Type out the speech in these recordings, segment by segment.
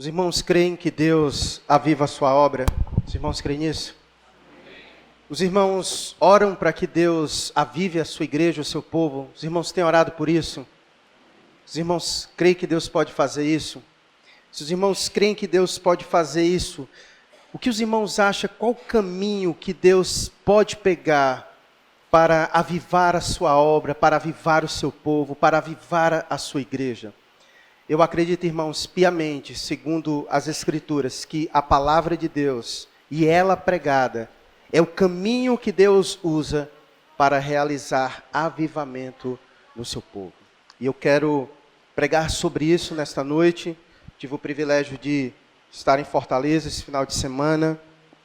Os irmãos creem que Deus aviva a sua obra? Os irmãos creem nisso? Os irmãos oram para que Deus avive a sua igreja, o seu povo? Os irmãos têm orado por isso? Os irmãos creem que Deus pode fazer isso? Se os irmãos creem que Deus pode fazer isso, o que os irmãos acham, qual o caminho que Deus pode pegar para avivar a sua obra, para avivar o seu povo, para avivar a sua igreja? Eu acredito, irmãos, piamente, segundo as Escrituras, que a palavra de Deus e ela pregada é o caminho que Deus usa para realizar avivamento no seu povo. E eu quero pregar sobre isso nesta noite. Tive o privilégio de estar em Fortaleza esse final de semana,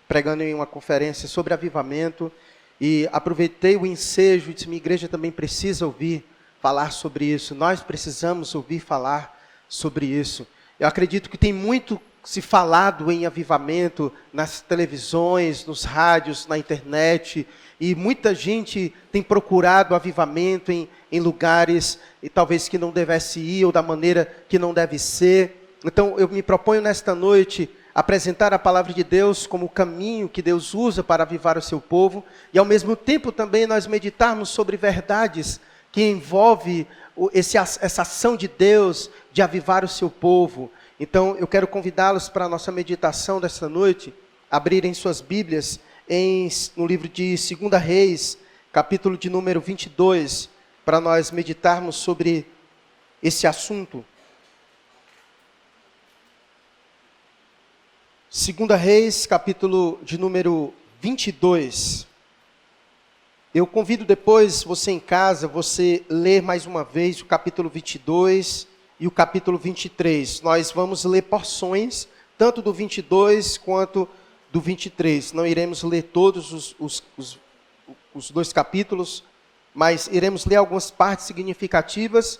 pregando em uma conferência sobre avivamento, e aproveitei o ensejo e disse: minha igreja também precisa ouvir falar sobre isso, nós precisamos ouvir falar sobre isso. Eu acredito que tem muito se falado em avivamento nas televisões, nos rádios, na internet, e muita gente tem procurado avivamento em lugares e talvez que não devesse ir, ou da maneira que não deve ser. Então eu me proponho nesta noite apresentar a palavra de Deus como o caminho que Deus usa para avivar o seu povo, e ao mesmo tempo também nós meditarmos sobre verdades que envolvem essa ação de Deus de avivar o seu povo. Então eu quero convidá-los para a nossa meditação desta noite, abrirem suas Bíblias no livro de 2 Reis, capítulo de número 22, para nós meditarmos sobre esse assunto. 2 Reis, capítulo de número 22. Eu convido depois, você em casa, você ler mais uma vez o capítulo 22 e o capítulo 23. Nós vamos ler porções, tanto do 22 quanto do 23. Não iremos ler todos os dois capítulos, mas iremos ler algumas partes significativas,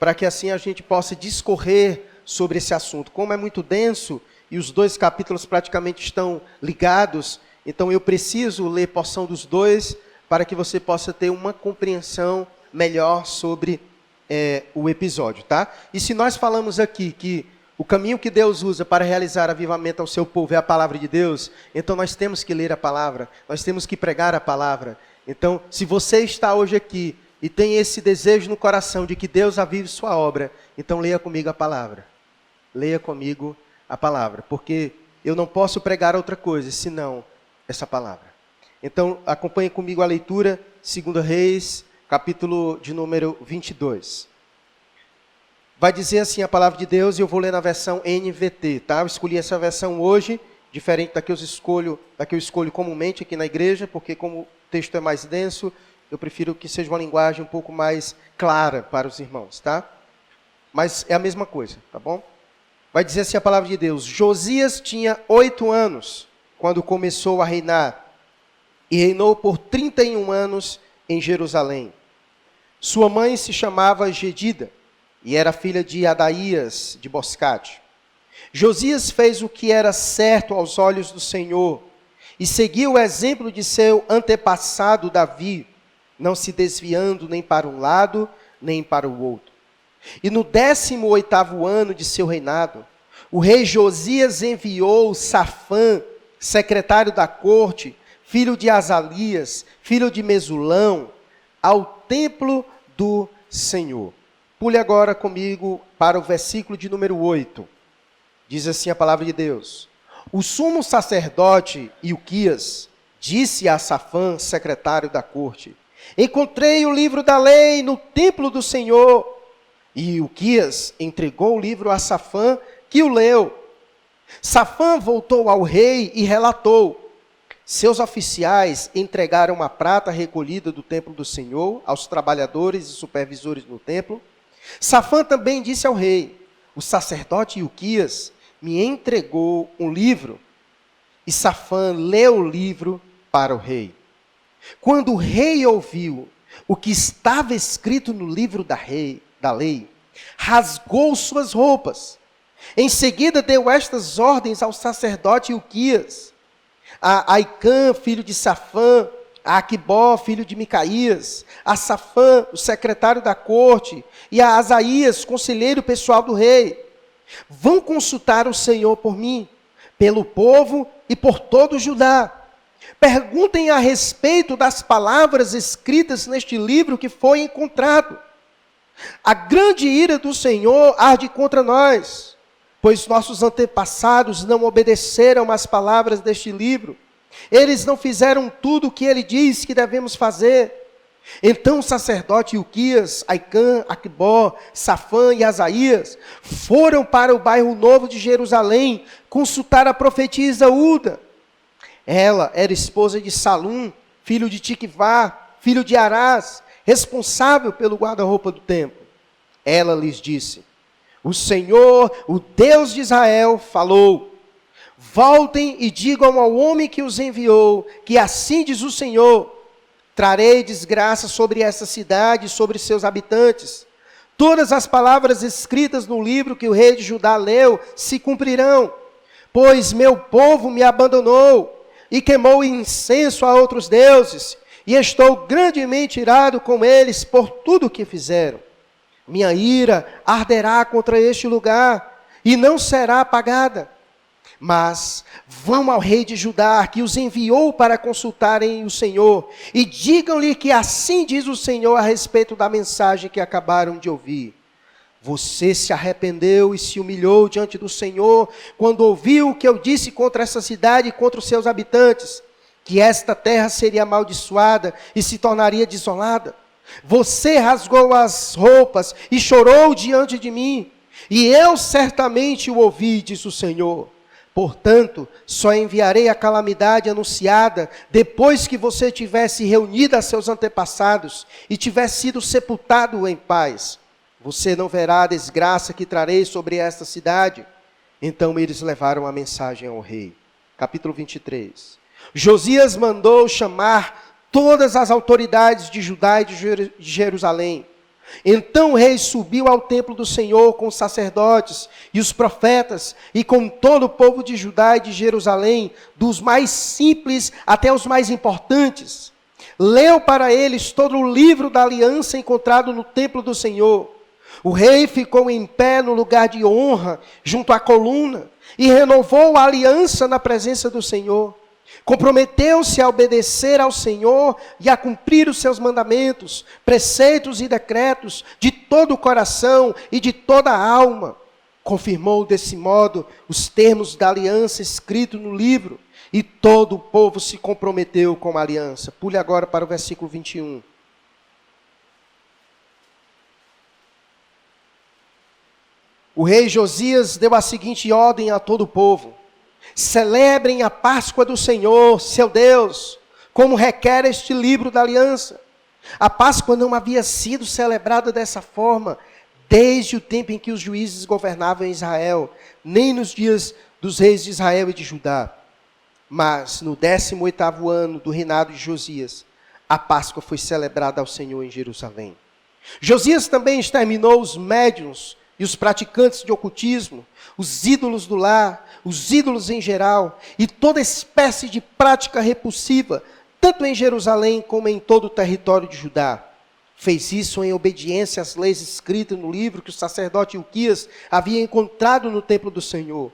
para que assim a gente possa discorrer sobre esse assunto. Como é muito denso, e os dois capítulos praticamente estão ligados, então eu preciso ler porção dos dois, para que você possa ter uma compreensão melhor sobre o episódio, tá? E se nós falamos aqui que o caminho que Deus usa para realizar avivamento ao seu povo é a palavra de Deus, então nós temos que ler a palavra, nós temos que pregar a palavra. Então, se você está hoje aqui e tem esse desejo no coração de que Deus avive sua obra, então leia comigo a palavra. Leia comigo a palavra, porque eu não posso pregar outra coisa senão essa palavra. Então, acompanhe comigo a leitura, 2 Reis, capítulo de número 22. Vai dizer assim a palavra de Deus, e eu vou ler na versão NVT, tá? Eu escolhi essa versão hoje, diferente da que eu escolho comumente aqui na igreja, porque como o texto é mais denso, eu prefiro que seja uma linguagem um pouco mais clara para os irmãos, tá? Mas é a mesma coisa, tá bom? Vai dizer assim a palavra de Deus: Josias tinha 8 anos quando começou a reinar, e reinou por 31 anos em Jerusalém. Sua mãe se chamava Jedida, e era filha de Adaías de Boscate. Josias fez o que era certo aos olhos do Senhor, e seguiu o exemplo de seu antepassado Davi, não se desviando nem para um lado, nem para o outro. E no 18º ano de seu reinado, o rei Josias enviou Safã, secretário da corte, filho de Azalias, filho de Mesulão, ao templo do Senhor. Pule agora comigo para o versículo de número 8. Diz assim a palavra de Deus: o sumo sacerdote Ilquias disse a Safã, secretário da corte: encontrei o livro da lei no templo do Senhor. E Ilquias entregou o livro a Safã, que o leu. Safã voltou ao rei e relatou: seus oficiais entregaram a prata recolhida do templo do Senhor aos trabalhadores e supervisores no templo. Safã também disse ao rei: o sacerdote Ilquias me entregou um livro. E Safã leu o livro para o rei. Quando o rei ouviu o que estava escrito no livro da lei, rasgou suas roupas. Em seguida deu estas ordens ao sacerdote Ilquias, a Aicã, filho de Safã, a Aquibó, filho de Micaías, a Safã, o secretário da corte, e a Asaías, conselheiro pessoal do rei: Vão consultar o Senhor por mim, pelo povo e por todo Judá. Perguntem a respeito das palavras escritas neste livro que foi encontrado. A grande ira do Senhor arde contra nós, pois nossos antepassados não obedeceram às palavras deste livro. Eles não fizeram tudo o que ele diz que devemos fazer. Então o sacerdote Ilquias, Aicã, Aquibó, Safã e Asaías foram para o bairro novo de Jerusalém consultar a profetisa Uda. Ela era esposa de Salum, filho de Tiquivá, filho de Arás, responsável pelo guarda-roupa do templo. Ela lhes disse: o Senhor, o Deus de Israel, falou: voltem e digam ao homem que os enviou, que assim diz o Senhor: trarei desgraça sobre essa cidade e sobre seus habitantes. Todas as palavras escritas no livro que o rei de Judá leu se cumprirão, pois meu povo me abandonou e queimou incenso a outros deuses, e estou grandemente irado com eles por tudo o que fizeram. Minha ira arderá contra este lugar, e não será apagada. Mas vão ao rei de Judá, que os enviou para consultarem o Senhor, e digam-lhe que assim diz o Senhor a respeito da mensagem que acabaram de ouvir. Você se arrependeu e se humilhou diante do Senhor, quando ouviu o que eu disse contra essa cidade e contra os seus habitantes, que esta terra seria amaldiçoada e se tornaria desolada. Você rasgou as roupas e chorou diante de mim, e eu certamente o ouvi, diz o Senhor. Portanto, só enviarei a calamidade anunciada depois que você tivesse reunido a seus antepassados e tivesse sido sepultado em paz. Você não verá a desgraça que trarei sobre esta cidade. Então eles levaram a mensagem ao rei. Capítulo 23. Josias mandou chamar todas as autoridades de Judá e de Jerusalém. Então o rei subiu ao templo do Senhor com os sacerdotes e os profetas e com todo o povo de Judá e de Jerusalém, dos mais simples até os mais importantes. Leu para eles todo o livro da aliança encontrado no templo do Senhor. O rei ficou em pé no lugar de honra, junto à coluna, e renovou a aliança na presença do Senhor. Comprometeu-se a obedecer ao Senhor e a cumprir os seus mandamentos, preceitos e decretos de todo o coração e de toda a alma. Confirmou desse modo os termos da aliança escritos no livro, e todo o povo se comprometeu com a aliança. Pule agora para o versículo 21. O rei Josias deu a seguinte ordem a todo o povo: celebrem a Páscoa do Senhor, seu Deus, como requer este livro da aliança. A Páscoa não havia sido celebrada dessa forma desde o tempo em que os juízes governavam Israel, nem nos dias dos reis de Israel e de Judá. Mas no 18º ano do reinado de Josias, a Páscoa foi celebrada ao Senhor em Jerusalém. Josias também exterminou os médiuns e os praticantes de ocultismo, os ídolos do lar, os ídolos em geral, e toda espécie de prática repulsiva, tanto em Jerusalém como em todo o território de Judá. Fez isso em obediência às leis escritas no livro que o sacerdote Ilquias havia encontrado no templo do Senhor.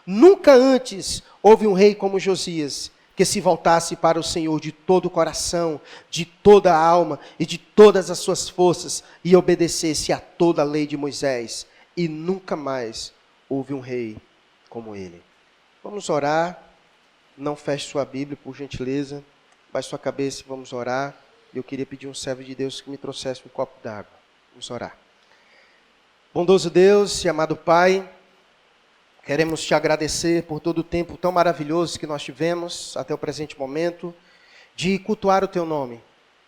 Nunca antes houve um rei como Josias, que se voltasse para o Senhor de todo o coração, de toda a alma e de todas as suas forças, e obedecesse a toda a lei de Moisés. E nunca mais houve um rei como ele. Vamos orar. Não feche sua Bíblia, por gentileza. Baixe sua cabeça e vamos orar. Eu queria pedir um servo de Deus que me trouxesse um copo d'água. Vamos orar. Bondoso Deus e amado Pai, queremos te agradecer por todo o tempo tão maravilhoso que nós tivemos até o presente momento, de cultuar o teu nome,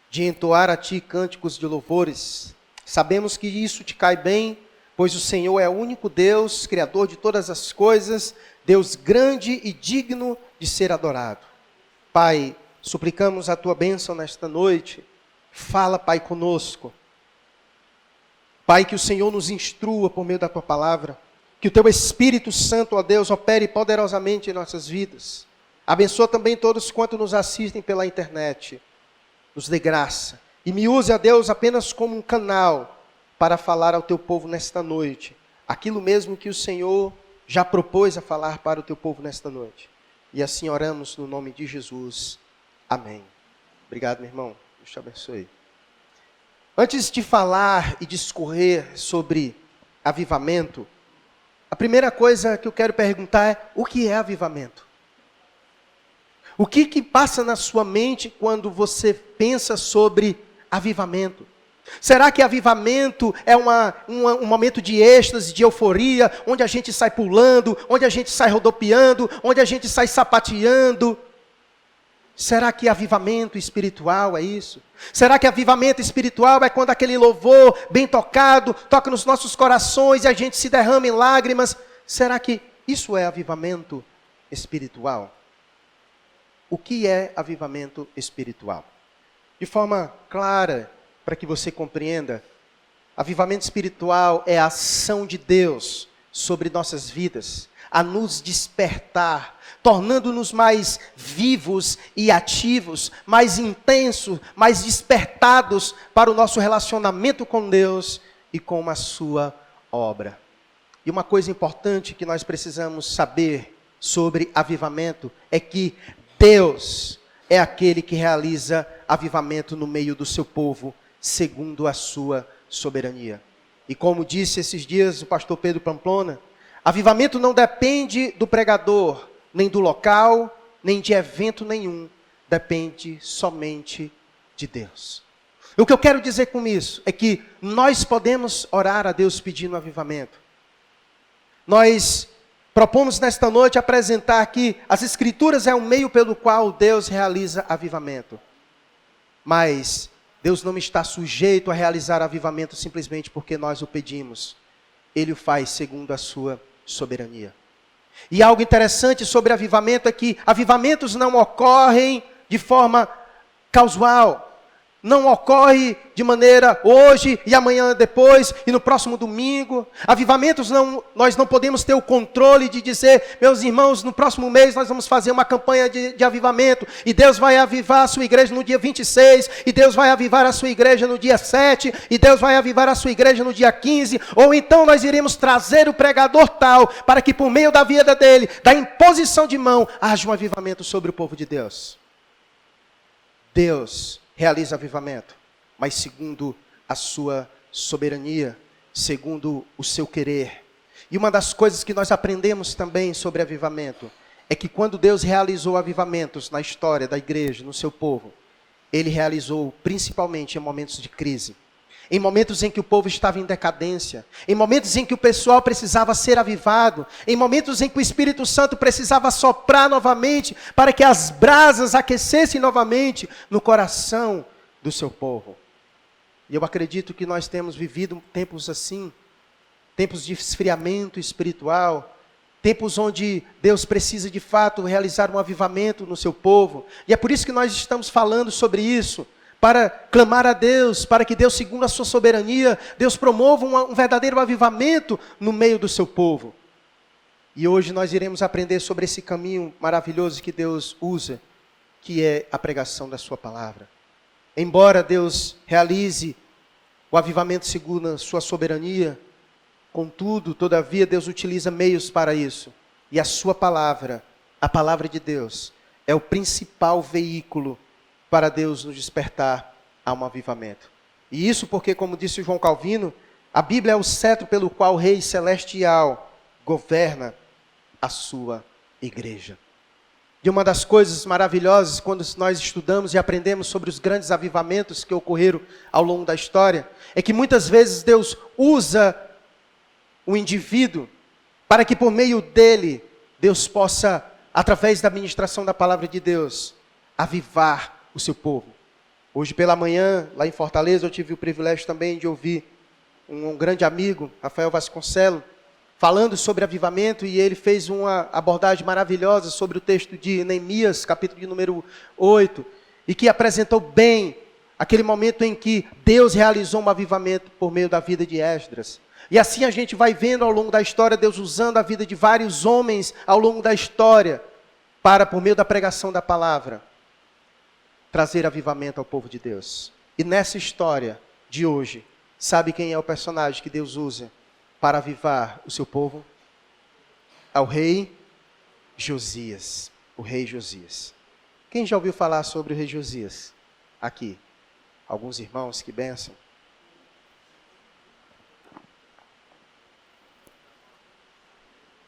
de entoar a ti cânticos de louvores. Sabemos que isso te cai bem, pois o Senhor é o único Deus, Criador de todas as coisas, Deus grande e digno de ser adorado. Pai, suplicamos a tua bênção nesta noite. Fala, Pai, conosco. Pai, que o Senhor nos instrua por meio da tua palavra. Que o teu Espírito Santo, ó Deus, opere poderosamente em nossas vidas. Abençoa também todos quantos nos assistem pela internet. Nos dê graça. E me use, ó Deus, apenas como um canal para falar ao teu povo nesta noite, aquilo mesmo que o Senhor já propôs a falar para o teu povo nesta noite. E assim oramos no nome de Jesus. Amém. Obrigado, meu irmão. Deus te abençoe. Antes de falar e discorrer sobre avivamento, a primeira coisa que eu quero perguntar é: o que é avivamento? O que passa na sua mente quando você pensa sobre avivamento? Será que avivamento é um momento de êxtase, de euforia, onde a gente sai pulando, onde a gente sai rodopiando, onde a gente sai sapateando? Será que avivamento espiritual é isso? Será que avivamento espiritual é quando aquele louvor bem tocado toca nos nossos corações e a gente se derrama em lágrimas? Será que isso é avivamento espiritual? O que é avivamento espiritual? De forma clara, para que você compreenda, avivamento espiritual é a ação de Deus sobre nossas vidas, a nos despertar, tornando-nos mais vivos e ativos, mais intensos, mais despertados para o nosso relacionamento com Deus e com a sua obra. E uma coisa importante que nós precisamos saber sobre avivamento é que Deus é aquele que realiza avivamento no meio do seu povo, segundo a sua soberania. E como disse esses dias o pastor Pedro Pamplona, avivamento não depende do pregador, nem do local, nem de evento nenhum. Depende somente de Deus. O que eu quero dizer com isso é que nós podemos orar a Deus pedindo avivamento. Nós propomos nesta noite apresentar que as Escrituras é um meio pelo qual Deus realiza avivamento. Mas Deus não está sujeito a realizar avivamento simplesmente porque nós o pedimos. Ele o faz segundo a sua soberania. E algo interessante sobre avivamento é que avivamentos não ocorrem de forma casual. Não ocorre de maneira hoje e amanhã depois e no próximo domingo. Avivamentos nós não podemos ter o controle de dizer: meus irmãos, no próximo mês nós vamos fazer uma campanha de avivamento e Deus vai avivar a sua igreja no dia 26, e Deus vai avivar a sua igreja no dia 7, e Deus vai avivar a sua igreja no dia 15, ou então nós iremos trazer o pregador tal, para que por meio da vida dele, da imposição de mão, haja um avivamento sobre o povo de Deus. Deus realiza avivamento, mas segundo a sua soberania, segundo o seu querer. E uma das coisas que nós aprendemos também sobre avivamento é que quando Deus realizou avivamentos na história da igreja, no seu povo, Ele realizou principalmente em momentos de crise, em momentos em que o povo estava em decadência, em momentos em que o pessoal precisava ser avivado, em momentos em que o Espírito Santo precisava soprar novamente, para que as brasas aquecessem novamente no coração do seu povo. E eu acredito que nós temos vivido tempos assim, tempos de esfriamento espiritual, tempos onde Deus precisa de fato realizar um avivamento no seu povo, e é por isso que nós estamos falando sobre isso, para clamar a Deus, para que Deus, segundo a sua soberania, Deus promova um verdadeiro avivamento no meio do seu povo. E hoje nós iremos aprender sobre esse caminho maravilhoso que Deus usa, que é a pregação da sua palavra. Embora Deus realize o avivamento segundo a sua soberania, contudo, todavia, Deus utiliza meios para isso. E a sua palavra, a palavra de Deus, é o principal veículo para Deus nos despertar a um avivamento. E isso porque, como disse João Calvino, a Bíblia é o cetro pelo qual o Rei Celestial governa a sua igreja. E uma das coisas maravilhosas, quando nós estudamos e aprendemos sobre os grandes avivamentos que ocorreram ao longo da história, é que muitas vezes Deus usa o indivíduo para que por meio dele, Deus possa, através da ministração da palavra de Deus, avivar o seu povo. Hoje pela manhã, lá em Fortaleza, eu tive o privilégio também de ouvir um grande amigo, Rafael Vasconcelos, falando sobre avivamento, e ele fez uma abordagem maravilhosa sobre o texto de Neemias, capítulo de número 8, e que apresentou bem aquele momento em que Deus realizou um avivamento por meio da vida de Esdras. E assim a gente vai vendo ao longo da história, Deus usando a vida de vários homens ao longo da história, para, por meio da pregação da palavra, trazer avivamento ao povo de Deus. E nessa história de hoje, sabe quem é o personagem que Deus usa para avivar o seu povo? Ao rei Josias. O rei Josias. Quem já ouviu falar sobre o rei Josias? Aqui. Alguns irmãos, que bênção.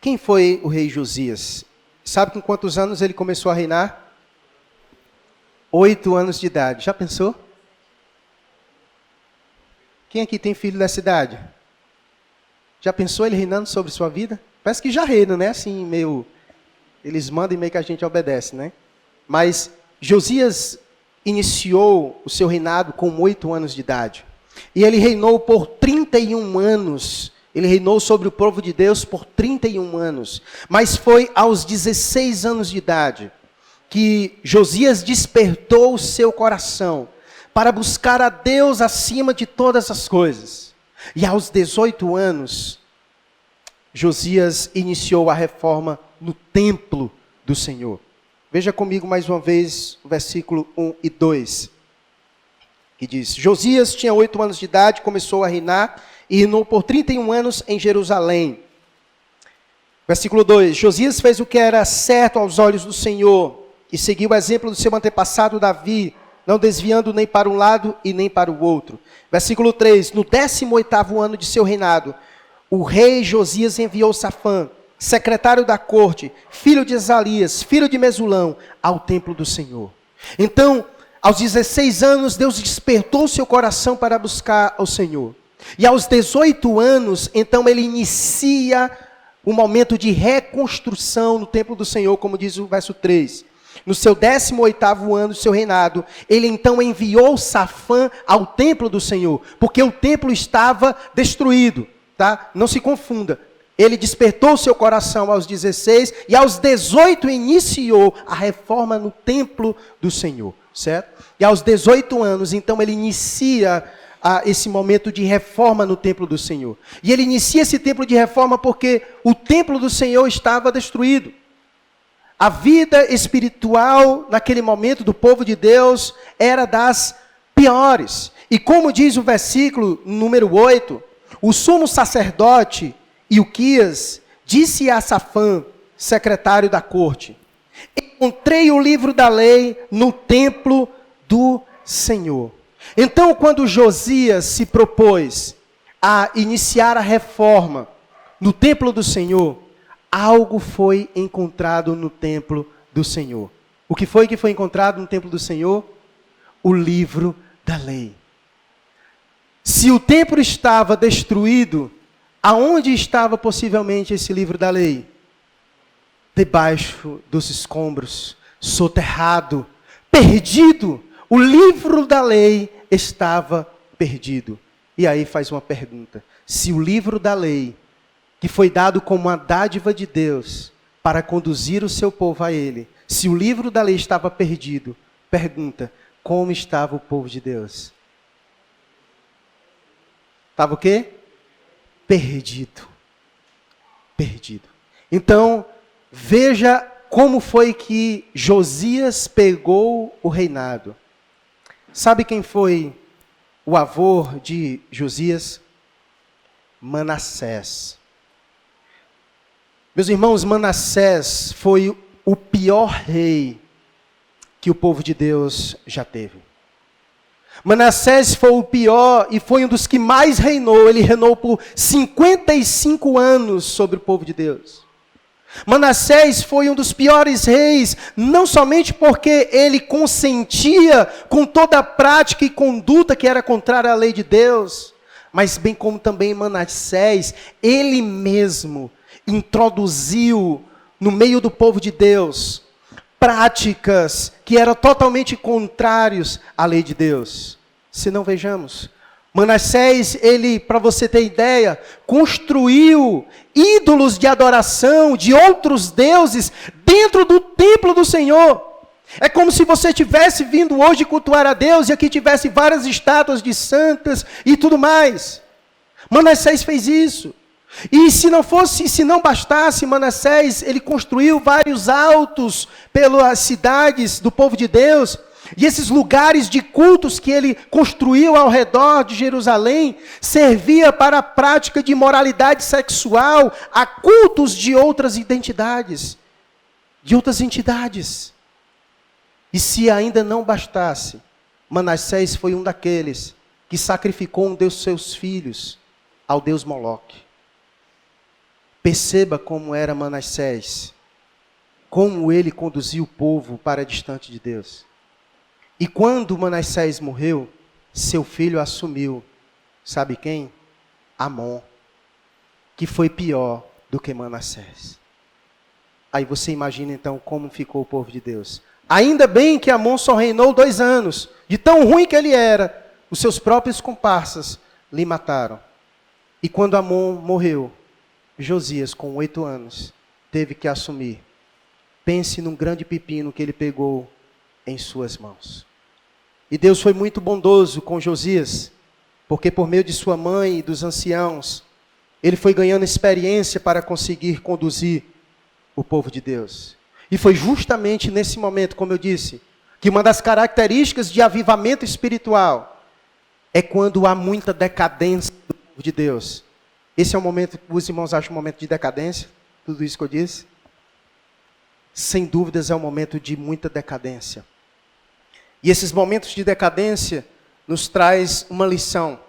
Quem foi o rei Josias? Sabe com quantos anos ele começou a reinar? 8 anos de idade. Já pensou? Quem aqui tem filho dessa idade? Já pensou ele reinando sobre sua vida? Parece que já reina, né? Assim, meio... Eles mandam e meio que a gente obedece, né? Mas Josias iniciou o seu reinado com 8 anos de idade. E ele reinou por 31 anos. Ele reinou sobre o povo de Deus por 31 anos. Mas foi aos 16 anos de idade que Josias despertou o seu coração para buscar a Deus acima de todas as coisas. E aos 18 anos, Josias iniciou a reforma no templo do Senhor. Veja comigo mais uma vez o versículo 1 e 2. Que diz: Josias tinha 8 anos de idade, começou a reinar e reinou por 31 anos em Jerusalém. Versículo 2. Josias fez o que era certo aos olhos do Senhor e seguiu o exemplo do seu antepassado Davi, não desviando nem para um lado e nem para o outro. Versículo 3. No 18º ano de seu reinado, o rei Josias enviou Safã, secretário da corte, filho de Azalias, filho de Mesulão, ao templo do Senhor. Então, aos 16 anos, Deus despertou seu coração para buscar ao Senhor. E aos 18 anos, então ele inicia um momento de reconstrução no templo do Senhor, como diz o verso 3. No seu 18º ano do seu reinado, ele então enviou Safã ao templo do Senhor, porque o templo estava destruído, tá? Não se confunda. Ele despertou seu coração aos 16 e aos 18 iniciou a reforma no templo do Senhor, certo? E aos 18 anos, então, ele inicia esse momento de reforma no templo do Senhor. E ele inicia esse templo de reforma porque o templo do Senhor estava destruído. A vida espiritual naquele momento do povo de Deus era das piores. E como diz o versículo número 8, o sumo sacerdote Ilquias disse a Safã, secretário da corte: encontrei o livro da lei no templo do Senhor. Então, quando Josias se propôs a iniciar a reforma no templo do Senhor, algo foi encontrado no templo do Senhor. O que foi encontrado no templo do Senhor? O livro da lei. Se o templo estava destruído, aonde estava possivelmente esse livro da lei? Debaixo dos escombros, soterrado, perdido. O livro da lei estava perdido. E aí faz uma pergunta: se o livro da lei, que foi dado como uma dádiva de Deus para conduzir o seu povo a ele, se o livro da lei estava perdido, pergunta: como estava o povo de Deus? Estava o quê? Perdido. Perdido. Então, veja como foi que Josias pegou o reinado. Sabe quem foi o avô de Josias? Manassés. Meus irmãos, Manassés foi o pior rei que o povo de Deus já teve. Manassés foi o pior e foi um dos que mais reinou. Ele reinou por 55 anos sobre o povo de Deus. Manassés foi um dos piores reis, não somente porque ele consentia com toda a prática e conduta que era contrária à lei de Deus, mas bem como também Manassés, ele mesmo introduziu no meio do povo de Deus práticas que eram totalmente contrários à lei de Deus. Se não, vejamos. Manassés, ele, para você ter ideia, construiu ídolos de adoração de outros deuses dentro do templo do Senhor. É como se você tivesse vindo hoje cultuar a Deus e aqui tivesse várias estátuas de santas e tudo mais. Manassés fez isso. E se não bastasse, Manassés, ele construiu vários altos pelas cidades do povo de Deus. E esses lugares de cultos que ele construiu ao redor de Jerusalém servia para a prática de imoralidade sexual, a cultos de outras identidades, de outras entidades. E se ainda não bastasse, Manassés foi um daqueles que sacrificou um dos seus filhos ao deus Moloque. Perceba como era Manassés, como ele conduziu o povo para distante de Deus. E quando Manassés morreu, seu filho assumiu, sabe quem? Amon, que foi pior do que Manassés. Aí você imagina então como ficou o povo de Deus. Ainda bem que Amon só reinou 2 anos, de tão ruim que ele era, os seus próprios comparsas lhe mataram. E quando Amon morreu, Josias, com 8 anos, teve que assumir. Pense num grande pepino que ele pegou em suas mãos. E Deus foi muito bondoso com Josias, porque por meio de sua mãe e dos anciãos, ele foi ganhando experiência para conseguir conduzir o povo de Deus. E foi justamente nesse momento, como eu disse, que uma das características de avivamento espiritual é quando há muita decadência do povo de Deus. Esse é o momento, os irmãos acham um momento de decadência? Tudo isso que eu disse? Sem dúvidas é um momento de muita decadência. E esses momentos de decadência nos traz uma lição.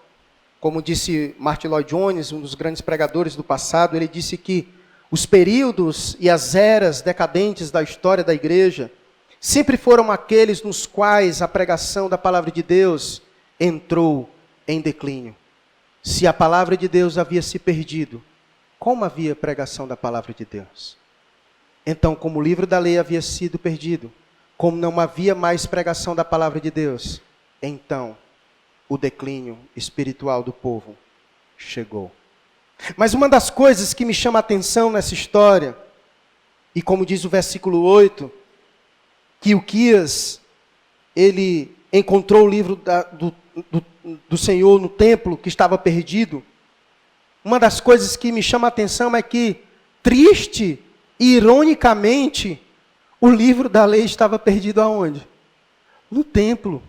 Como disse Martin Lloyd Jones, um dos grandes pregadores do passado, ele disse que os períodos e as eras decadentes da história da igreja sempre foram aqueles nos quais a pregação da palavra de Deus entrou em declínio. Se a palavra de Deus havia se perdido, como havia pregação da palavra de Deus? Então, como o livro da lei havia sido perdido, como não havia mais pregação da palavra de Deus, então o declínio espiritual do povo chegou. Mas uma das coisas que me chama a atenção nessa história, e como diz o versículo 8, que Ilquias, ele encontrou o livro do Senhor no templo que estava perdido. Uma das coisas que me chama a atenção é que, triste e ironicamente, o livro da lei estava perdido aonde? No templo.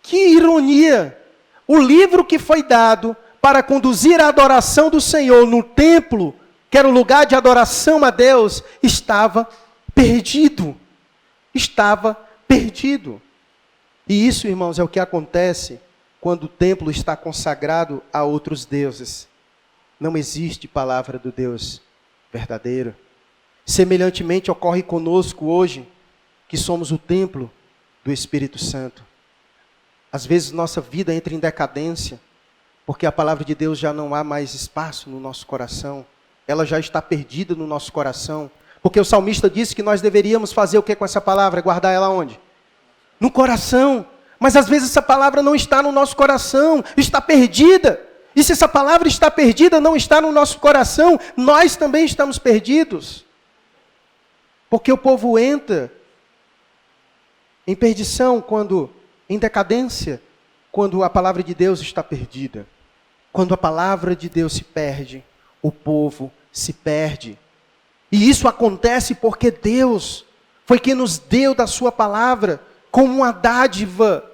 Que ironia! O livro que foi dado para conduzir a adoração do Senhor no templo, que era o lugar de adoração a Deus, estava perdido. Estava perdido. E isso, irmãos, é o que acontece quando o templo está consagrado a outros deuses. Não existe palavra do Deus verdadeiro. Semelhantemente ocorre conosco hoje, que somos o templo do Espírito Santo. Às vezes nossa vida entra em decadência, porque a palavra de Deus já não há mais espaço no nosso coração. Ela já está perdida no nosso coração. Porque o salmista disse que nós deveríamos fazer o que com essa palavra? Guardar ela onde? No coração. Mas às vezes essa palavra não está no nosso coração, está perdida. E se essa palavra está perdida, não está no nosso coração, nós também estamos perdidos. Porque o povo entra em perdição em decadência, quando a palavra de Deus está perdida. Quando a palavra de Deus se perde, o povo se perde. E isso acontece porque Deus foi quem nos deu da sua palavra como uma dádiva,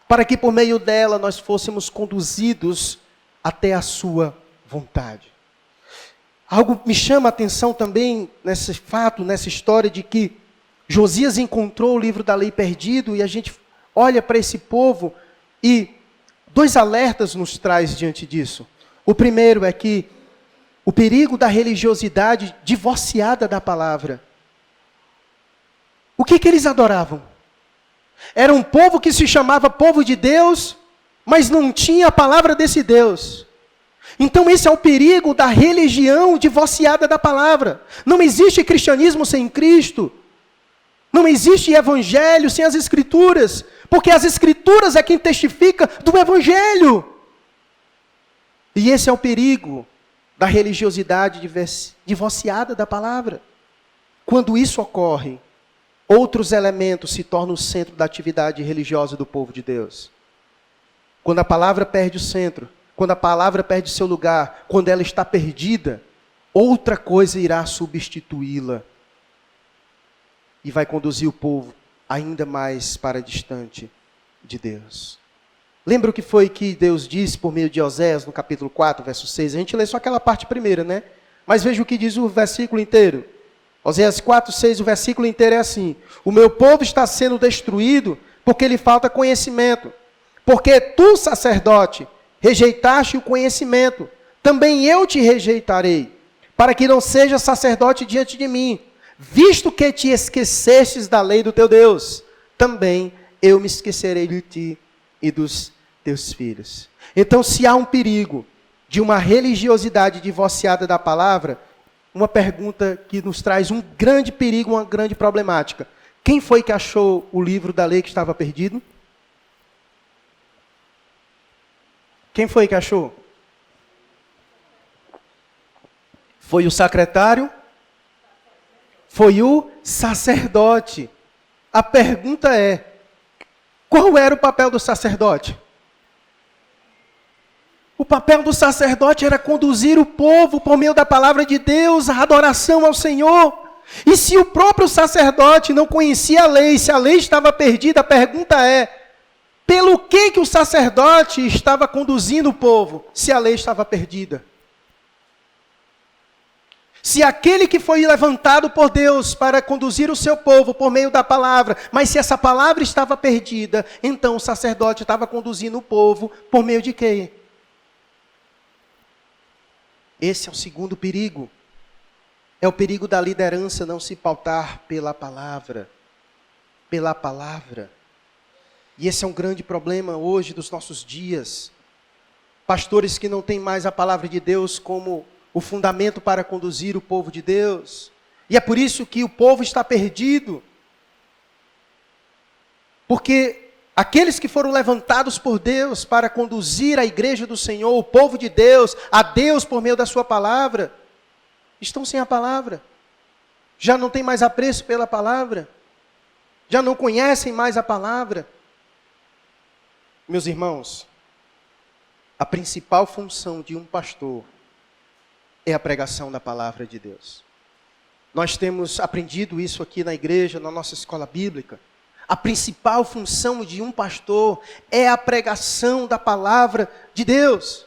para que por meio dela nós fôssemos conduzidos até a sua vontade. Algo me chama a atenção também nesse fato, nessa história de que Josias encontrou o livro da lei perdido e a gente olha para esse povo e 2 alertas nos traz diante disso. O primeiro é que o perigo da religiosidade divorciada da palavra. O que eles adoravam? Era um povo que se chamava povo de Deus, mas não tinha a palavra desse Deus. Então esse é o perigo da religião divorciada da palavra. Não existe cristianismo sem Cristo. Não existe evangelho sem as Escrituras, porque as Escrituras é quem testifica do evangelho. E esse é o perigo da religiosidade divorciada da palavra. Quando isso ocorre, outros elementos se tornam o centro da atividade religiosa do povo de Deus. Quando a palavra perde o centro, quando a palavra perde seu lugar, quando ela está perdida, outra coisa irá substituí-la. e vai conduzir o povo ainda mais para distante de Deus. Lembra o que foi que Deus disse por meio de Oséias no capítulo 4, verso 6? A gente lê só aquela parte primeira, né? Mas veja o que diz o versículo inteiro. Oséias 4, 6, o versículo inteiro é assim: o meu povo está sendo destruído porque lhe falta conhecimento. Porque tu, sacerdote, rejeitaste o conhecimento, também eu te rejeitarei, para que não sejas sacerdote diante de mim. Visto que te esquecestes da lei do teu Deus, também eu me esquecerei de ti e dos teus filhos. Então, se há um perigo de uma religiosidade divorciada da palavra, uma pergunta que nos traz um grande perigo, uma grande problemática. Quem foi que achou o livro da lei que estava perdido? Quem foi que achou? Foi o secretário? Foi o sacerdote. A pergunta é: qual era o papel do sacerdote? O papel do sacerdote era conduzir o povo por meio da palavra de Deus, a adoração ao Senhor. E se o próprio sacerdote não conhecia a lei, se a lei estava perdida, a pergunta é: pelo que o sacerdote estava conduzindo o povo, se a lei estava perdida? Se aquele que foi levantado por Deus para conduzir o seu povo por meio da palavra, mas se essa palavra estava perdida, então o sacerdote estava conduzindo o povo por meio de quê? Esse é o segundo perigo. É o perigo da liderança não se pautar pela palavra. Pela palavra. E esse é um grande problema hoje dos nossos dias. Pastores que não têm mais a palavra de Deus como o fundamento para conduzir o povo de Deus. E é por isso que o povo está perdido. Porque aqueles que foram levantados por Deus para conduzir a igreja do Senhor, o povo de Deus, a Deus por meio da sua palavra, estão sem a palavra. Já não têm mais apreço pela palavra. Já não conhecem mais a palavra. Meus irmãos, a principal função de um pastor é a pregação da palavra de Deus. Nós temos aprendido isso aqui na igreja, na nossa escola bíblica. A principal função de um pastor é a pregação da palavra de Deus.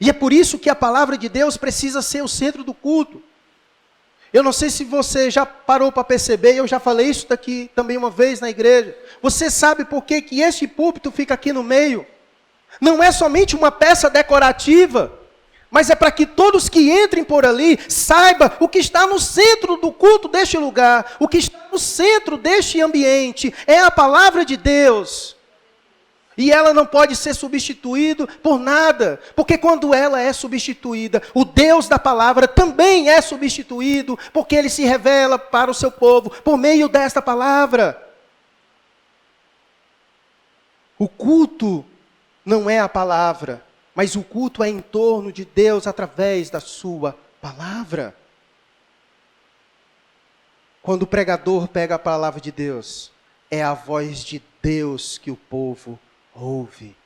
E é por isso que a palavra de Deus precisa ser o centro do culto. Eu não sei se você já parou para perceber, eu já falei isso daqui também uma vez na igreja. Você sabe por que este púlpito fica aqui no meio? Não é somente uma peça decorativa, mas é para que todos que entrem por ali saibam o que está no centro do culto deste lugar, o que está no centro deste ambiente, é a palavra de Deus. E ela não pode ser substituída por nada, porque quando ela é substituída, o Deus da palavra também é substituído, porque ele se revela para o seu povo por meio desta palavra. O culto não é a palavra, mas o culto é em torno de Deus através da sua palavra. Quando o pregador pega a palavra de Deus, é a voz de Deus que o povo ouve.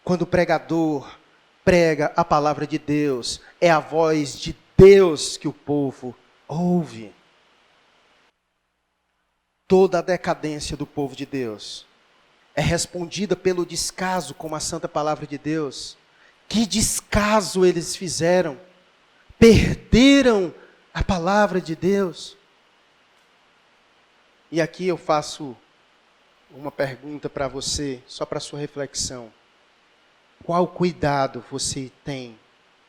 Quando o pregador prega a palavra de Deus, é a voz de Deus que o povo ouve. Toda a decadência do povo de Deus é respondida pelo descaso com a santa palavra de Deus. Que descaso eles fizeram? Perderam a palavra de Deus. E aqui eu faço uma pergunta para você, só para sua reflexão. Qual cuidado você tem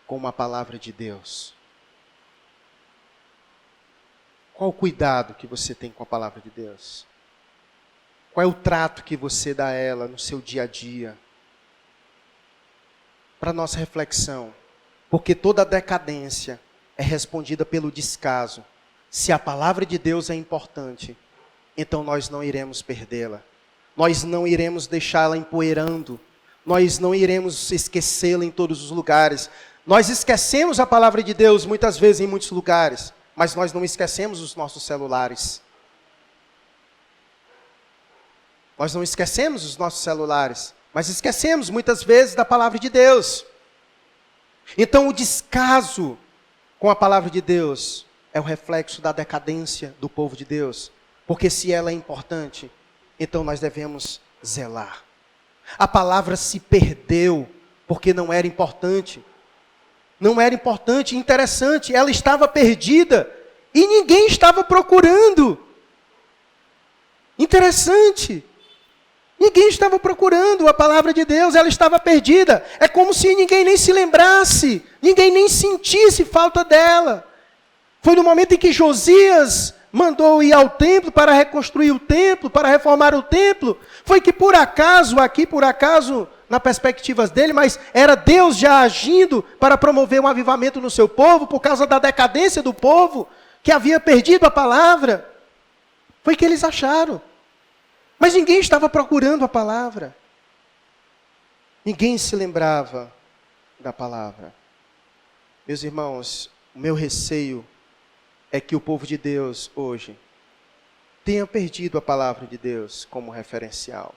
com a palavra de Deus? Qual o cuidado que você tem com a palavra de Deus? Qual é o trato que você dá a ela no seu dia a dia? Para nossa reflexão, porque toda decadência é respondida pelo descaso. Se a palavra de Deus é importante, então nós não iremos perdê-la. Nós não iremos deixá-la empoeirando. Nós não iremos esquecê-la em todos os lugares. Nós esquecemos a palavra de Deus muitas vezes em muitos lugares, mas nós não esquecemos os nossos celulares. Nós não esquecemos os nossos celulares, mas esquecemos muitas vezes da palavra de Deus. Então o descaso com a palavra de Deus é o reflexo da decadência do povo de Deus. Porque se ela é importante, então nós devemos zelar. A palavra se perdeu porque não era importante. Não era importante, interessante, ela estava perdida e ninguém estava procurando. Interessante. Ninguém estava procurando a palavra de Deus, ela estava perdida. É como se ninguém nem se lembrasse, ninguém nem sentisse falta dela. Foi no momento em que Josias mandou ir ao templo para reconstruir o templo, para reformar o templo. Foi que por acaso, na perspectiva dele, mas era Deus já agindo para promover um avivamento no seu povo, por causa da decadência do povo, que havia perdido a palavra. Foi que eles acharam. Mas ninguém estava procurando a palavra. Ninguém se lembrava da palavra. Meus irmãos, o meu receio é que o povo de Deus hoje tenha perdido a palavra de Deus como referencial.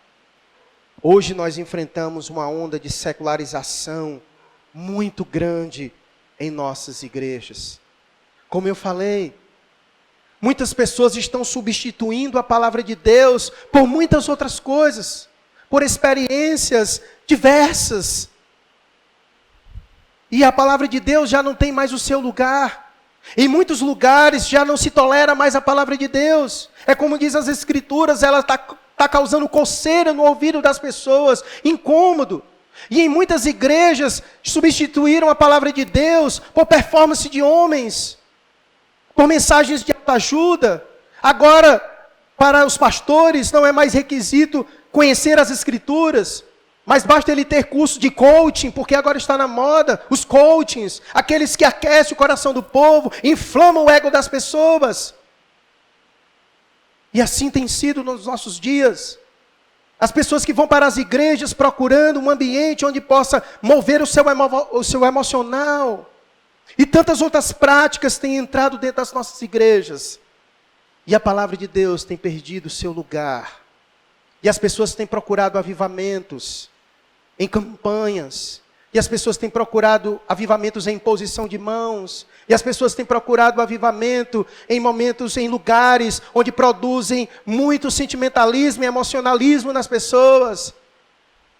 Hoje nós enfrentamos uma onda de secularização muito grande em nossas igrejas. Como eu falei, muitas pessoas estão substituindo a palavra de Deus por muitas outras coisas, por experiências diversas. E a palavra de Deus já não tem mais o seu lugar. Em muitos lugares já não se tolera mais a palavra de Deus. É como diz as Escrituras, ela está causando coceira no ouvido das pessoas, incômodo. E em muitas igrejas substituíram a palavra de Deus por performance de homens, por mensagens de autoajuda. Agora, para os pastores, não é mais requisito conhecer as Escrituras, mas basta ele ter curso de coaching, porque agora está na moda, os coachings, aqueles que aquecem o coração do povo, inflamam o ego das pessoas. E assim tem sido nos nossos dias. As pessoas que vão para as igrejas procurando um ambiente onde possa mover o seu emocional. E tantas outras práticas têm entrado dentro das nossas igrejas. E a palavra de Deus tem perdido o seu lugar. E as pessoas têm procurado avivamentos em campanhas. E as pessoas têm procurado avivamentos em imposição de mãos. E as pessoas têm procurado avivamento em momentos, em lugares onde produzem muito sentimentalismo e emocionalismo nas pessoas.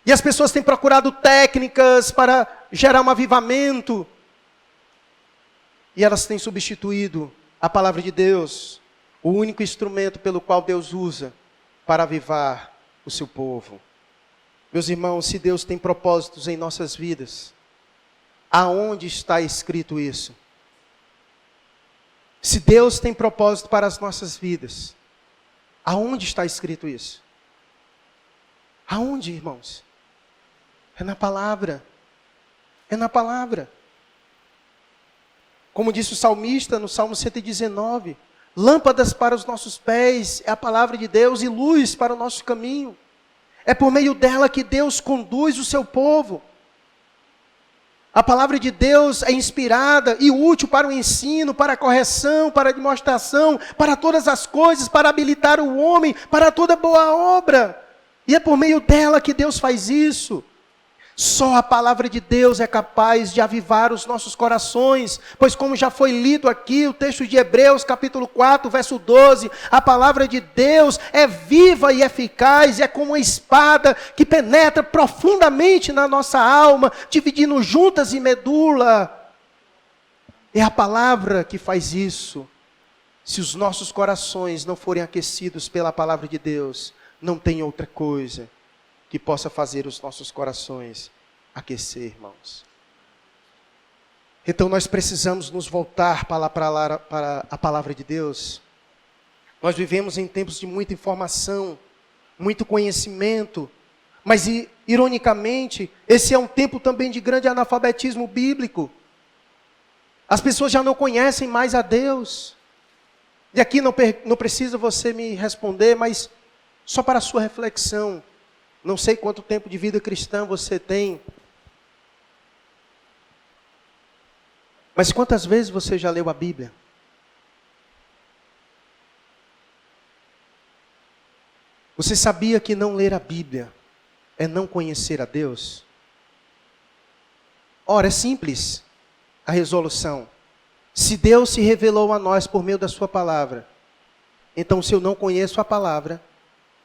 E as pessoas têm procurado técnicas para gerar um avivamento. E elas têm substituído a palavra de Deus, o único instrumento pelo qual Deus usa para avivar o seu povo. Meus irmãos, se Deus tem propósitos em nossas vidas, aonde está escrito isso? Se Deus tem propósito para as nossas vidas, aonde está escrito isso? Aonde, irmãos? É na palavra. É na palavra. Como disse o salmista no Salmo 119, lâmpadas para os nossos pés é a palavra de Deus e luz para o nosso caminho. É por meio dela que Deus conduz o seu povo. A palavra de Deus é inspirada e útil para o ensino, para a correção, para a demonstração, para todas as coisas, para habilitar o homem, para toda boa obra. E é por meio dela que Deus faz isso. Só a palavra de Deus é capaz de avivar os nossos corações, pois como já foi lido aqui, o texto de Hebreus, capítulo 4, verso 12, a palavra de Deus é viva e eficaz, é como uma espada que penetra profundamente na nossa alma, dividindo juntas e medula. É a palavra que faz isso. Se os nossos corações não forem aquecidos pela palavra de Deus, não tem outra coisa que possa fazer os nossos corações aquecer, irmãos. Então nós precisamos nos voltar para a palavra de Deus. Nós vivemos em tempos de muita informação, muito conhecimento, mas ironicamente, esse é um tempo também de grande analfabetismo bíblico. As pessoas já não conhecem mais a Deus. E aqui não precisa você me responder, mas só para a sua reflexão. Não sei quanto tempo de vida cristã você tem. Mas quantas vezes você já leu a Bíblia? Você sabia que não ler a Bíblia é não conhecer a Deus? Ora, é simples a resolução. Se Deus se revelou a nós por meio da sua palavra, Então, se eu não conheço a palavra,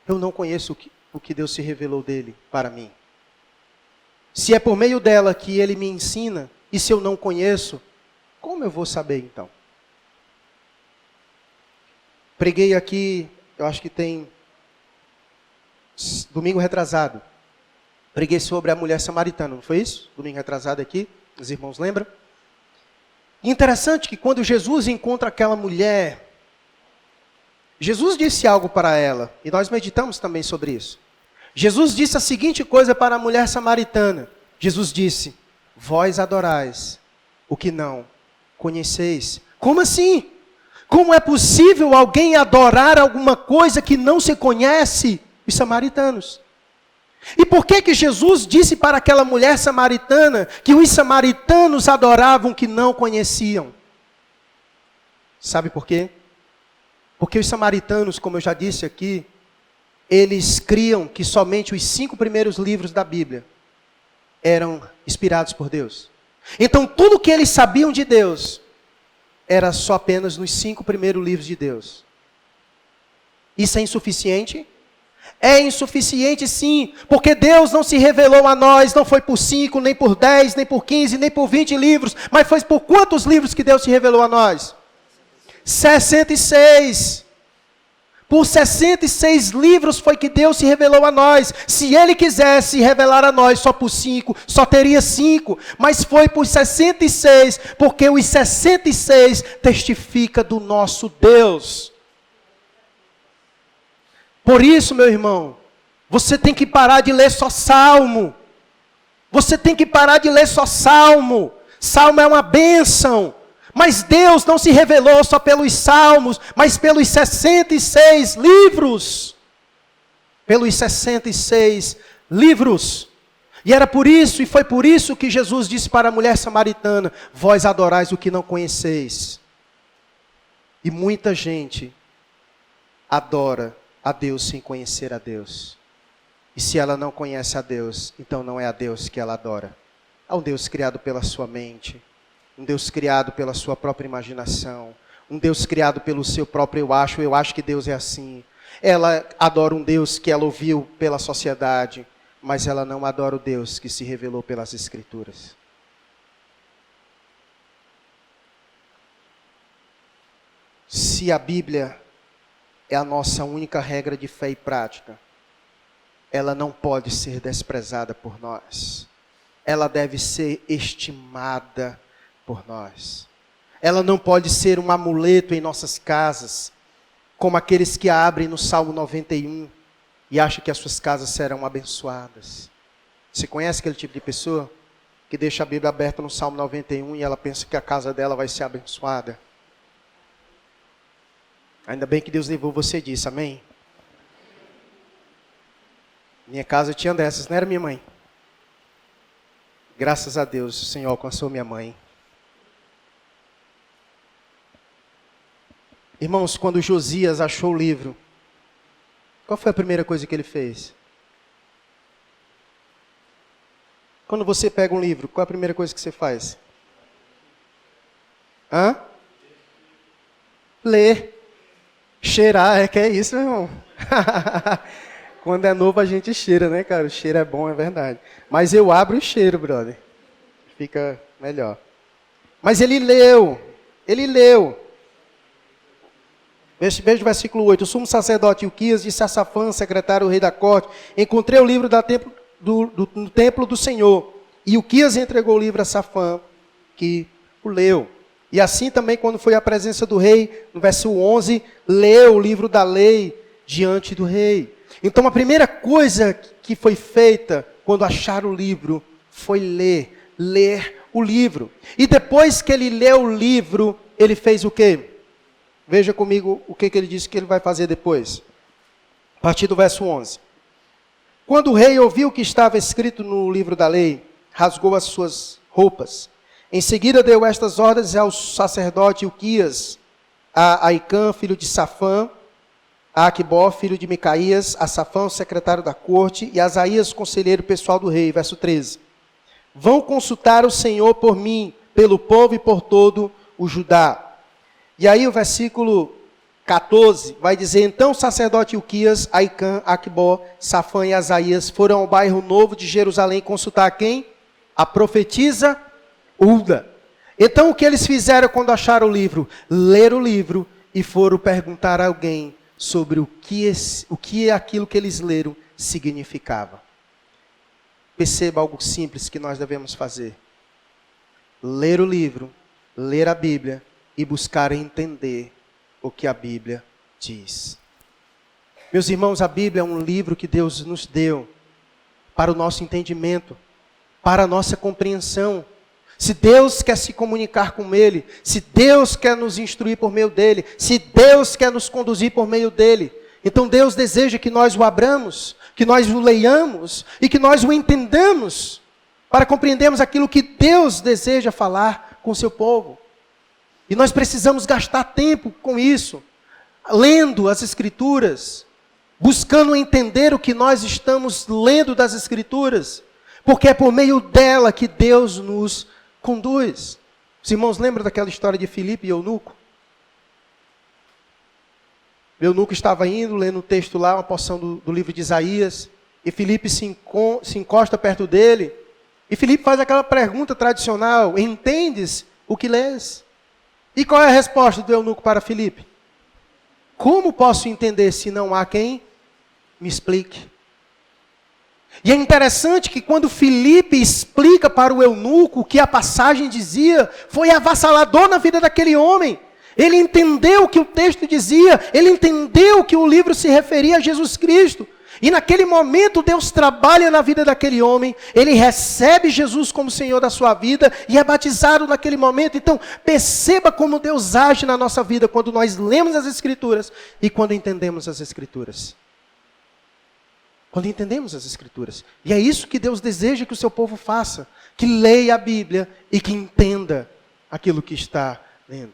eu não conheço o que Deus se revelou dele para mim. Se é por meio dela que ele me ensina, e se eu não conheço, como eu vou saber então? Preguei aqui, eu acho que tem domingo retrasado. Preguei sobre a mulher samaritana, não foi isso? Domingo retrasado aqui, os irmãos lembram? Interessante que quando Jesus encontra aquela mulher, Jesus disse algo para ela, e nós meditamos também sobre isso. Jesus disse a seguinte coisa para a mulher samaritana. Jesus disse: vós adorais o que não conheceis. Como assim? Como é possível alguém adorar alguma coisa que não se conhece? Os samaritanos. E por que Jesus disse para aquela mulher samaritana que os samaritanos adoravam o que não conheciam? Sabe por quê? Porque os samaritanos, como eu já disse aqui, eles criam que somente os 5 primeiros livros da Bíblia eram inspirados por Deus. Então tudo que eles sabiam de Deus era só apenas nos 5 primeiros livros de Deus. Isso é insuficiente? É insuficiente sim, porque Deus não se revelou a nós, não foi por 5, nem por 10, nem por 15, nem por 20 livros, mas foi por quantos livros que Deus se revelou a nós? 66. Por 66 livros foi que Deus se revelou a nós. Se Ele quisesse revelar a nós só por 5, só teria 5. Mas foi por 66, porque os 66 testifica do nosso Deus. Por isso, meu irmão, você tem que parar de ler só Salmo. Você tem que parar de ler só Salmo. Salmo é uma bênção. Mas Deus não se revelou só pelos salmos, mas pelos 66 livros. Pelos 66 livros. E era por isso, e foi por isso que Jesus disse para a mulher samaritana: vós adorais o que não conheceis. E muita gente adora a Deus sem conhecer a Deus. E se ela não conhece a Deus, então não é a Deus que ela adora. É um Deus criado pela sua mente. Um Deus criado pela sua própria imaginação. Um Deus criado pelo seu próprio eu acho que Deus é assim. Ela adora um Deus que ela ouviu pela sociedade, mas ela não adora o Deus que se revelou pelas Escrituras. Se a Bíblia é a nossa única regra de fé e prática, ela não pode ser desprezada por nós. Ela deve ser estimada por nós. Ela não pode ser um amuleto em nossas casas, como aqueles que a abrem no Salmo 91 e acham que as suas casas serão abençoadas. Você conhece aquele tipo de pessoa que deixa a Bíblia aberta no Salmo 91 e ela pensa que a casa dela vai ser abençoada? Ainda bem que Deus livrou você disso, amém? Minha casa tinha dessas, não era minha mãe? Graças a Deus, o Senhor alcançou minha mãe. Irmãos, quando Josias achou o livro, qual foi a primeira coisa que ele fez? Quando você pega um livro, qual é a primeira coisa que você faz? Ler. Cheirar, é que é isso, meu irmão. Quando é novo a gente cheira, né, cara? O cheiro é bom, é verdade. Mas eu abro e cheiro, brother. Fica melhor. Mas ele leu. Veja o versículo 8. O sumo sacerdote Ilquias disse a Safã, secretário do rei da corte: encontrei o livro no templo do Senhor. E Ilquias entregou o livro a Safã, que o leu. E assim também, quando foi à presença do rei, no versículo 11, leu o livro da lei diante do rei. Então a primeira coisa que foi feita quando acharam o livro foi ler o livro. E depois que ele leu o livro, ele fez o quê? Veja comigo o que ele disse que ele vai fazer depois. A partir do verso 11. Quando o rei ouviu o que estava escrito no livro da lei, rasgou as suas roupas. Em seguida deu estas ordens ao sacerdote Ilquias, a Aicã, filho de Safã, a Aquibó, filho de Micaías, a Safã, secretário da corte, e a Asaías, conselheiro pessoal do rei. Verso 13. Vão consultar o Senhor por mim, pelo povo e por todo o Judá. E aí o versículo 14, vai dizer: então o sacerdote Ilquias, Aicã, Aquibó, Safã e Asaías foram ao bairro novo de Jerusalém consultar quem? A profetisa Hulda. Então o que eles fizeram quando acharam o livro? Leram o livro e foram perguntar a alguém sobre o que aquilo que eles leram significava. Perceba algo simples que nós devemos fazer. Ler o livro, ler a Bíblia e buscar entender o que a Bíblia diz. Meus irmãos, a Bíblia é um livro que Deus nos deu para o nosso entendimento, para a nossa compreensão. Se Deus quer se comunicar com Ele, se Deus quer nos instruir por meio dEle, se Deus quer nos conduzir por meio dEle, então Deus deseja que nós o abramos, que nós o leiamos e que nós o entendamos, para compreendermos aquilo que Deus deseja falar com o seu povo. E nós precisamos gastar tempo com isso, lendo as Escrituras, buscando entender o que nós estamos lendo das Escrituras, porque é por meio dela que Deus nos conduz. Os irmãos lembram daquela história de Filipe e Eunuco? Eunuco estava indo, lendo um texto lá, uma porção do livro de Isaías, e Filipe se encosta perto dele, e Filipe faz aquela pergunta tradicional: entendes o que lês? E qual é a resposta do eunuco para Filipe? Como posso entender se não há quem me explique? E é interessante que quando Filipe explica para o eunuco o que a passagem dizia, foi avassalador na vida daquele homem. Ele entendeu o que o texto dizia, ele entendeu que o livro se referia a Jesus Cristo. E naquele momento Deus trabalha na vida daquele homem, ele recebe Jesus como Senhor da sua vida e é batizado naquele momento. Então perceba como Deus age na nossa vida quando nós lemos as Escrituras e quando entendemos as Escrituras. Quando entendemos as Escrituras. E é isso que Deus deseja que o seu povo faça, que leia a Bíblia e que entenda aquilo que está lendo.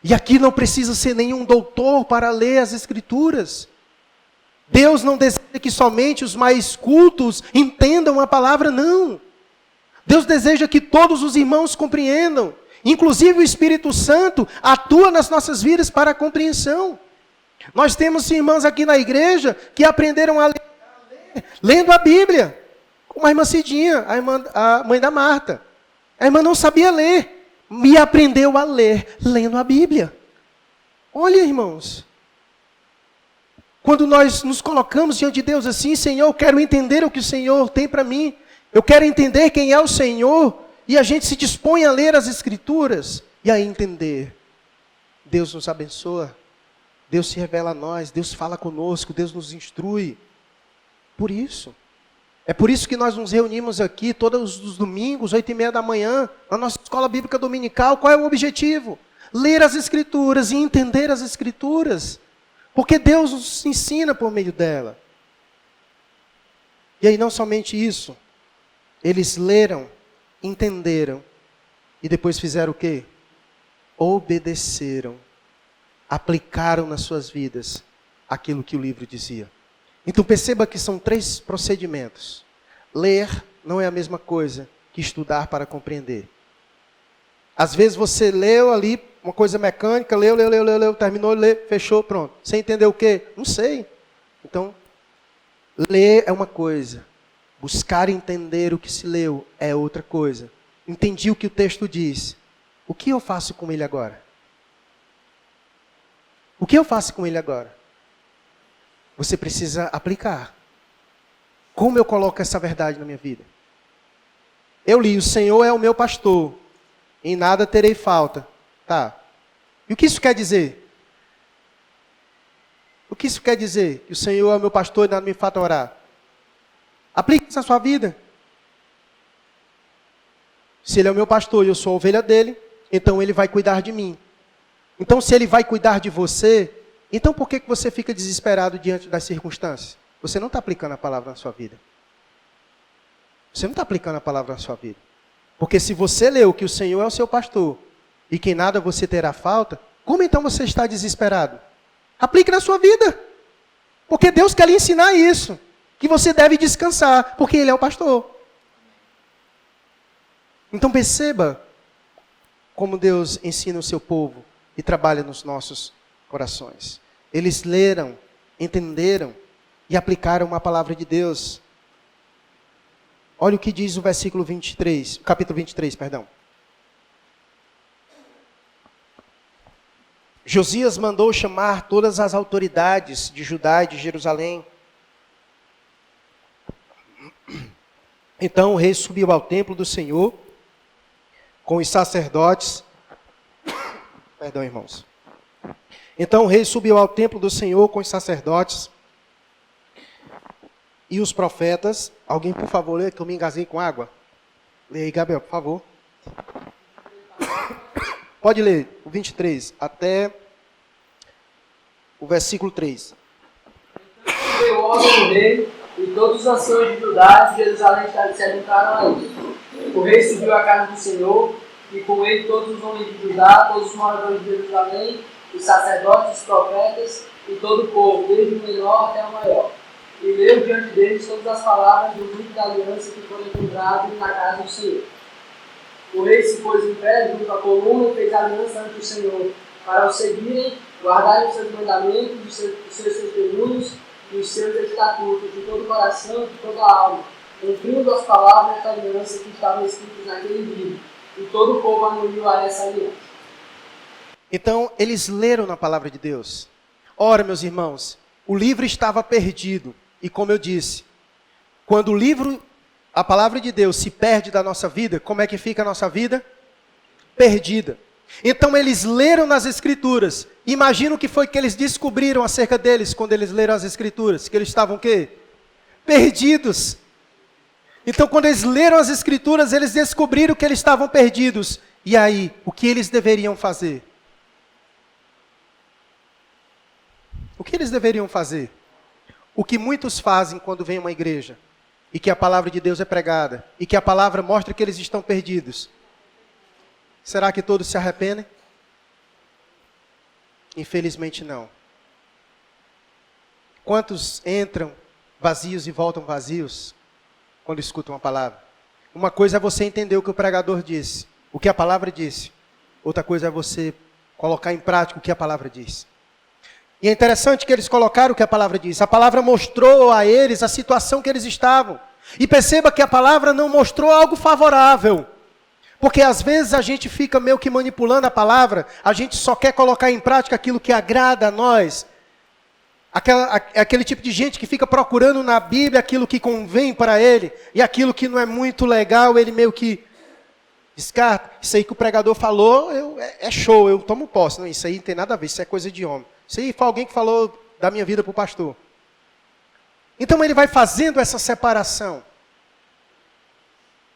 E aqui não precisa ser nenhum doutor para ler as Escrituras. Deus não deseja que somente os mais cultos entendam a palavra, não. Deus deseja que todos os irmãos compreendam. Inclusive o Espírito Santo atua nas nossas vidas para a compreensão. Nós temos irmãos aqui na igreja que aprenderam a ler lendo a Bíblia. Como a irmã Cidinha, a mãe da Marta. A irmã não sabia ler, e aprendeu a ler lendo a Bíblia. Olha, irmãos. Quando nós nos colocamos diante de Deus assim: Senhor, eu quero entender o que o Senhor tem para mim. Eu quero entender quem é o Senhor. E a gente se dispõe a ler as Escrituras e a entender. Deus nos abençoa. Deus se revela a nós. Deus fala conosco. Deus nos instrui. Por isso. É por isso que nós nos reunimos aqui todos os domingos, 8h30 da manhã, na nossa escola bíblica dominical. Qual é o objetivo? Ler as Escrituras e entender as Escrituras. Porque Deus nos ensina por meio dela. E aí não somente isso. Eles leram, entenderam e depois fizeram o quê? Obedeceram. Aplicaram nas suas vidas aquilo que o livro dizia. Então perceba que são 3 procedimentos. Ler não é a mesma coisa que estudar para compreender. Às vezes você leu ali uma coisa mecânica, leu, terminou, fechou, pronto. Você entendeu o quê? Não sei. Então, ler é uma coisa. Buscar entender o que se leu é outra coisa. Entendi o que o texto diz. O que eu faço com ele agora? O que eu faço com ele agora? Você precisa aplicar. Como eu coloco essa verdade na minha vida? Eu li: o Senhor é o meu pastor, em nada terei falta. Tá. E o que isso quer dizer? O que isso quer dizer? Que o Senhor é o meu pastor e nada me falta orar. Aplique isso na sua vida. Se Ele é o meu pastor e eu sou a ovelha dele, então Ele vai cuidar de mim. Então se Ele vai cuidar de você, então por que você fica desesperado diante das circunstâncias? Você não está aplicando a palavra na sua vida. Você não está aplicando a palavra na sua vida. Porque se você leu que o Senhor é o seu pastor, e que em nada você terá falta, como então você está desesperado? Aplique na sua vida. Porque Deus quer lhe ensinar isso. Que você deve descansar, porque Ele é o pastor. Então perceba como Deus ensina o seu povo e trabalha nos nossos corações. Eles leram, entenderam e aplicaram uma palavra de Deus. Olha o que diz o versículo 23, capítulo 23, perdão. Josias mandou chamar todas as autoridades de Judá e de Jerusalém. Então o rei subiu ao templo do Senhor com os sacerdotes. Perdão, irmãos. Então o rei subiu ao templo do Senhor com os sacerdotes e os profetas. Alguém, por favor, lê, que eu me engasguei com água. Lê aí, Gabriel, por favor. Pode ler o 23 até o versículo 3. Deu ordem ao rei, e todos os anciãos de Judá e de Jerusalém se ajuntaram a ele. O rei subiu à casa do Senhor, e com ele todos os homens de Judá, todos os moradores de Jerusalém, os sacerdotes, os profetas e todo o povo, desde o menor até o maior. E leu diante deles todas as palavras do livro da aliança que foram encontradas na casa do Senhor. O rei se pôs em pé junto à coluna e fez aliança ante o Senhor, para o seguirem, guardarem os seus mandamentos, os seus testemunhos e os seus estatutos de todo o coração e de toda a alma, cumprindo as palavras da aliança que estavam escritas naquele livro. E todo o povo anulou a essa aliança. Então, eles leram na palavra de Deus. Ora, meus irmãos, o livro estava perdido. E como eu disse, quando o livro, a palavra de Deus se perde da nossa vida, como é que fica a nossa vida? Perdida. Então eles leram nas Escrituras. Imagina o que foi que eles descobriram acerca deles quando eles leram as Escrituras. Que eles estavam o quê? Perdidos. Então quando eles leram as Escrituras, eles descobriram que eles estavam perdidos. E aí, o que eles deveriam fazer? O que eles deveriam fazer? O que muitos fazem quando vem uma igreja e que a palavra de Deus é pregada e que a palavra mostra que eles estão perdidos. Será que todos se arrependem? Infelizmente não. Quantos entram vazios e voltam vazios quando escutam a palavra? Uma coisa é você entender o que o pregador disse, o que a palavra disse. Outra coisa é você colocar em prática o que a palavra diz. E é interessante que eles colocaram o que a palavra diz. A palavra mostrou a eles a situação que eles estavam. E perceba que a palavra não mostrou algo favorável. Porque às vezes a gente fica meio que manipulando a palavra, a gente só quer colocar em prática aquilo que agrada a nós. Aquele tipo de gente que fica procurando na Bíblia aquilo que convém para ele, e aquilo que não é muito legal, ele meio que descarta. Isso aí que o pregador falou, é show, eu tomo posse. Não, isso aí não tem nada a ver, isso é coisa de homem. Isso aí foi alguém que falou da minha vida para o pastor. Então ele vai fazendo essa separação.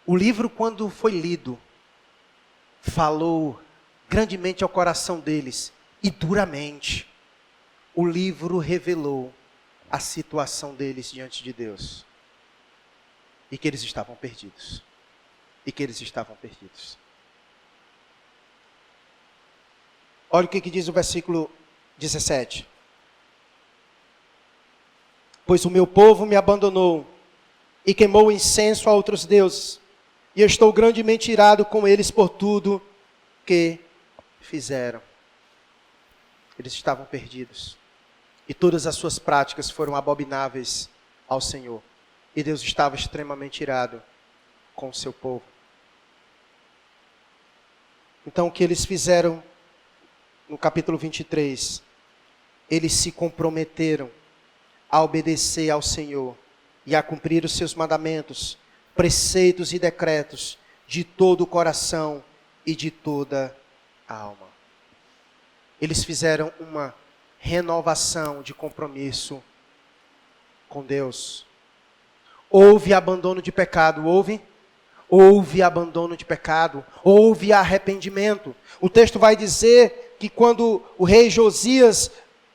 O livro, quando foi lido, falou grandemente ao coração deles e duramente. O livro revelou a situação deles diante de Deus. E que eles estavam perdidos. E que eles estavam perdidos. Olha o que diz o versículo 17. Pois o meu povo me abandonou e queimou incenso a outros deuses. E eu estou grandemente irado com eles por tudo que fizeram. Eles estavam perdidos. E todas as suas práticas foram abomináveis ao Senhor. E Deus estava extremamente irado com o seu povo. Então o que eles fizeram no capítulo 23? Eles se comprometeram a obedecer ao Senhor e a cumprir os seus mandamentos, preceitos e decretos de todo o coração e de toda a alma. Eles fizeram uma renovação de compromisso com Deus. Houve abandono de pecado, houve? Houve abandono de pecado, houve arrependimento. O texto vai dizer que quando o rei Josias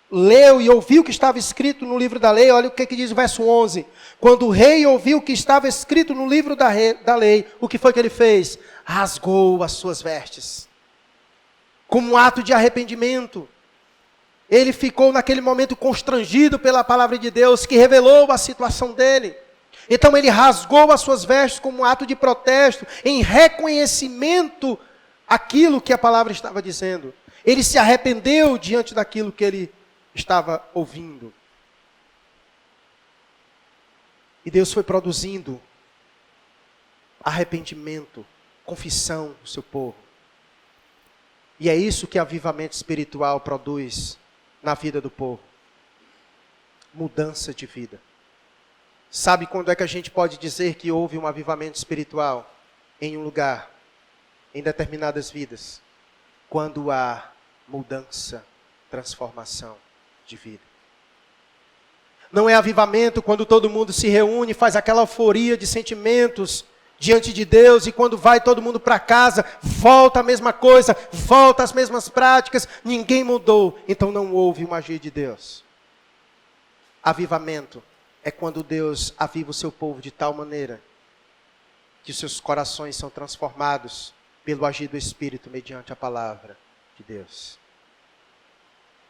leu e ouviu o que estava escrito no livro da lei, olha o que diz o verso 11. Quando o rei ouviu o que estava escrito no livro da lei, o que foi que ele fez? Rasgou as suas vestes. Como um ato de arrependimento. Ele ficou naquele momento constrangido pela palavra de Deus, que revelou a situação dele. Então ele rasgou as suas vestes como um ato de protesto, em reconhecimento àquilo que a palavra estava dizendo. Ele se arrependeu diante daquilo que ele estava ouvindo. E Deus foi produzindo arrependimento, confissão do seu povo. E é isso que avivamento espiritual produz na vida do povo. Mudança de vida. Sabe quando é que a gente pode dizer que houve um avivamento espiritual em um lugar, em determinadas vidas? Quando há mudança, transformação de vida. Não é avivamento quando todo mundo se reúne, faz aquela euforia de sentimentos diante de Deus, e quando vai todo mundo para casa, volta a mesma coisa, volta as mesmas práticas, ninguém mudou, então não houve um agir de Deus. Avivamento é quando Deus aviva o seu povo de tal maneira que os seus corações são transformados pelo agir do Espírito mediante a palavra de Deus.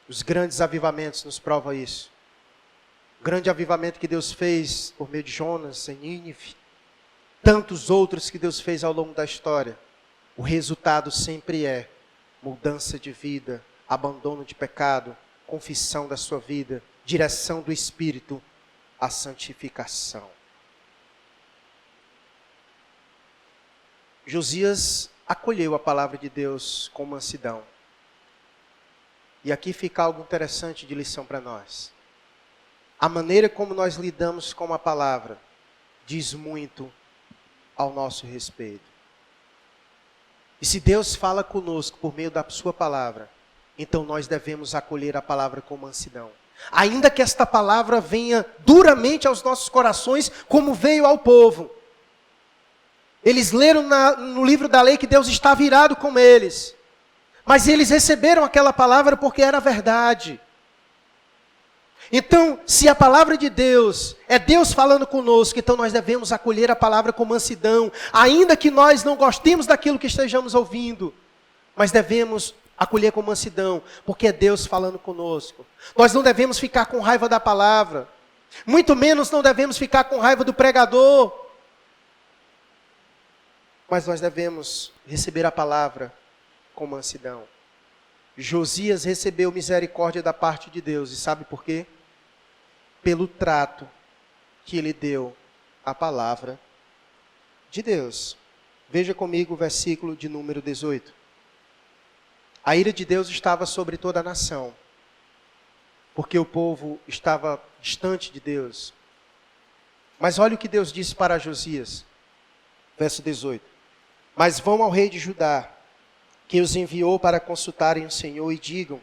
Os grandes avivamentos nos provam isso. O grande avivamento que Deus fez por meio de Jonas em Nínive, tantos outros que Deus fez ao longo da história, o resultado sempre é mudança de vida, abandono de pecado, confissão da sua vida, direção do Espírito, a santificação. Josias acolheu a palavra de Deus com mansidão. E aqui fica algo interessante de lição para nós. A maneira como nós lidamos com a palavra diz muito ao nosso respeito. E se Deus fala conosco por meio da sua palavra, então nós devemos acolher a palavra com mansidão. Ainda que esta palavra venha duramente aos nossos corações, como veio ao povo. Eles leram no livro da lei que Deus estava irado com eles. Mas eles receberam aquela palavra porque era verdade. Então, se a palavra de Deus é Deus falando conosco, então nós devemos acolher a palavra com mansidão, ainda que nós não gostemos daquilo que estejamos ouvindo, mas devemos acolher com mansidão, porque é Deus falando conosco. Nós não devemos ficar com raiva da palavra, muito menos não devemos ficar com raiva do pregador, mas nós devemos receber a palavra com mansidão. Josias recebeu misericórdia da parte de Deus, e sabe por quê? Pelo trato que ele deu à palavra de Deus. Veja comigo o versículo de número 18. A ira de Deus estava sobre toda a nação, porque o povo estava distante de Deus. Mas olha o que Deus disse para Josias, verso 18. Mas vão ao rei de Judá, que os enviou para consultarem o Senhor, e digam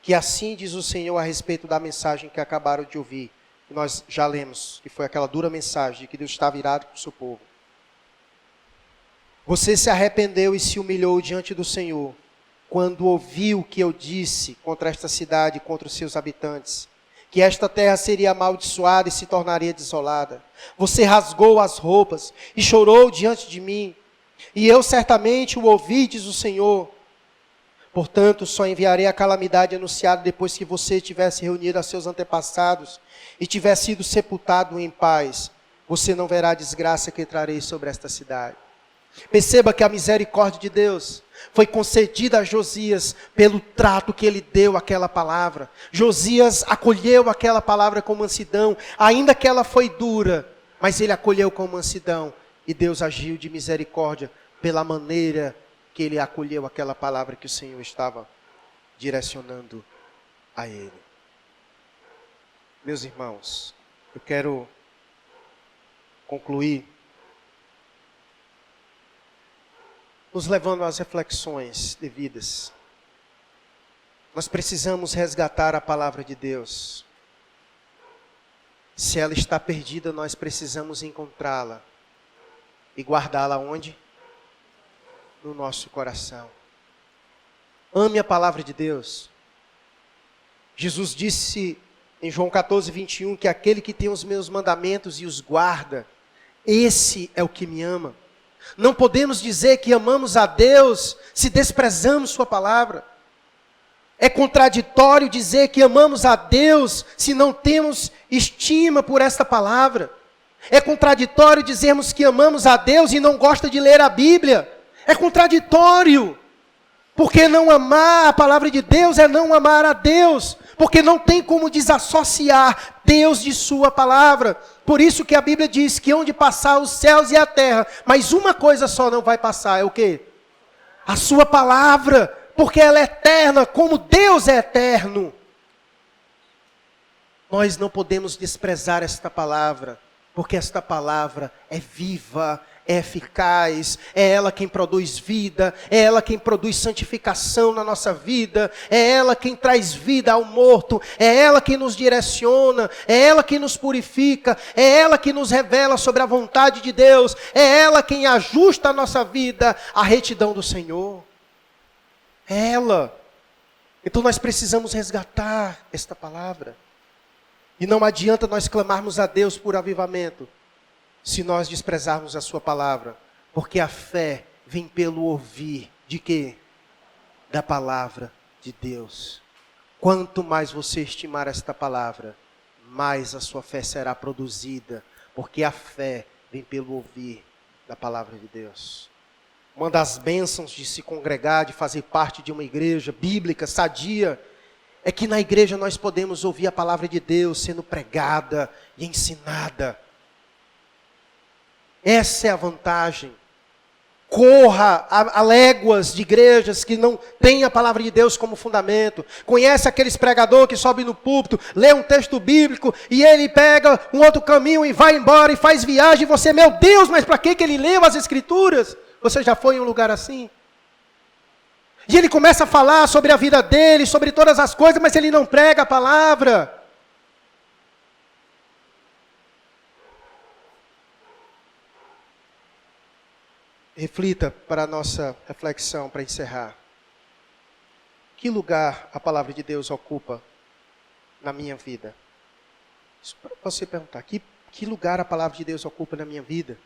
que assim diz o Senhor a respeito da mensagem que acabaram de ouvir. E nós já lemos, que foi aquela dura mensagem de que Deus estava irado com o seu povo. Você se arrependeu e se humilhou diante do Senhor, quando ouviu o que eu disse contra esta cidade e contra os seus habitantes, que esta terra seria amaldiçoada e se tornaria desolada. Você rasgou as roupas e chorou diante de mim, e eu certamente o ouvi, diz o Senhor. Portanto, só enviarei a calamidade anunciada depois que você tivesse reunido a seus antepassados e tivesse sido sepultado em paz. Você não verá a desgraça que trarei sobre esta cidade. Perceba que a misericórdia de Deus foi concedida a Josias pelo trato que ele deu àquela palavra. Josias acolheu aquela palavra com mansidão, ainda que ela foi dura, mas ele acolheu com mansidão. E Deus agiu de misericórdia pela maneira que ele acolheu aquela palavra que o Senhor estava direcionando a ele. Meus irmãos, eu quero concluir nos levando às reflexões devidas. Nós precisamos resgatar a palavra de Deus. Se ela está perdida, nós precisamos encontrá-la e guardá-la onde? No nosso coração. Ame a palavra de Deus. Jesus disse em João 14, 21, que aquele que tem os meus mandamentos e os guarda, esse é o que me ama. Não podemos dizer que amamos a Deus se desprezamos sua palavra. É contraditório dizer que amamos a Deus se não temos estima por esta palavra. É contraditório dizermos que amamos a Deus e não gosta de ler a Bíblia. É contraditório. Porque não amar a palavra de Deus é não amar a Deus. Porque não tem como desassociar Deus de sua palavra. Por isso que a Bíblia diz que onde passar os céus e a terra, mas uma coisa só não vai passar, é o quê? A sua palavra. Porque ela é eterna, como Deus é eterno. Nós não podemos desprezar esta palavra, porque esta palavra é viva, é eficaz, é ela quem produz vida, é ela quem produz santificação na nossa vida, é ela quem traz vida ao morto, é ela quem nos direciona, é ela quem nos purifica, é ela que nos revela sobre a vontade de Deus, é ela quem ajusta a nossa vida à retidão do Senhor. É ela. Então nós precisamos resgatar esta palavra. E não adianta nós clamarmos a Deus por avivamento, se nós desprezarmos a sua palavra. Porque a fé vem pelo ouvir, de quê? Da palavra de Deus. Quanto mais você estimar esta palavra, mais a sua fé será produzida. Porque a fé vem pelo ouvir da palavra de Deus. Uma das bênçãos de se congregar, de fazer parte de uma igreja bíblica, sadia, é que na igreja nós podemos ouvir a palavra de Deus sendo pregada e ensinada. Essa é a vantagem. Corra a léguas de igrejas que não têm a palavra de Deus como fundamento. Conhece aqueles pregadores que sobem no púlpito, lê um texto bíblico e ele pega um outro caminho e vai embora e faz viagem. E você, meu Deus, mas para que ele leu as escrituras? Você já foi em um lugar assim? E ele começa a falar sobre a vida dele, sobre todas as coisas, mas ele não prega a palavra. Reflita para a nossa reflexão, para encerrar. Que lugar a palavra de Deus ocupa na minha vida? Isso para você perguntar, que lugar a palavra de Deus ocupa na minha vida?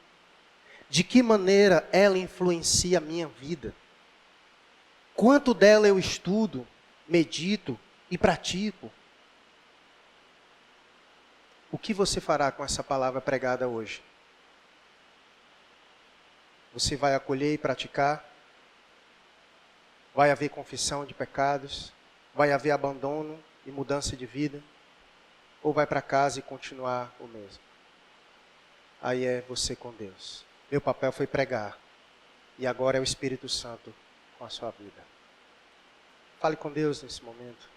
De que maneira ela influencia a minha vida? Quanto dela eu estudo, medito e pratico? O que você fará com essa palavra pregada hoje? Você vai acolher e praticar? Vai haver confissão de pecados? Vai haver abandono e mudança de vida? Ou vai para casa e continuar o mesmo? Aí é você com Deus. Meu papel foi pregar. E agora é o Espírito Santo com a sua vida. Fale com Deus nesse momento.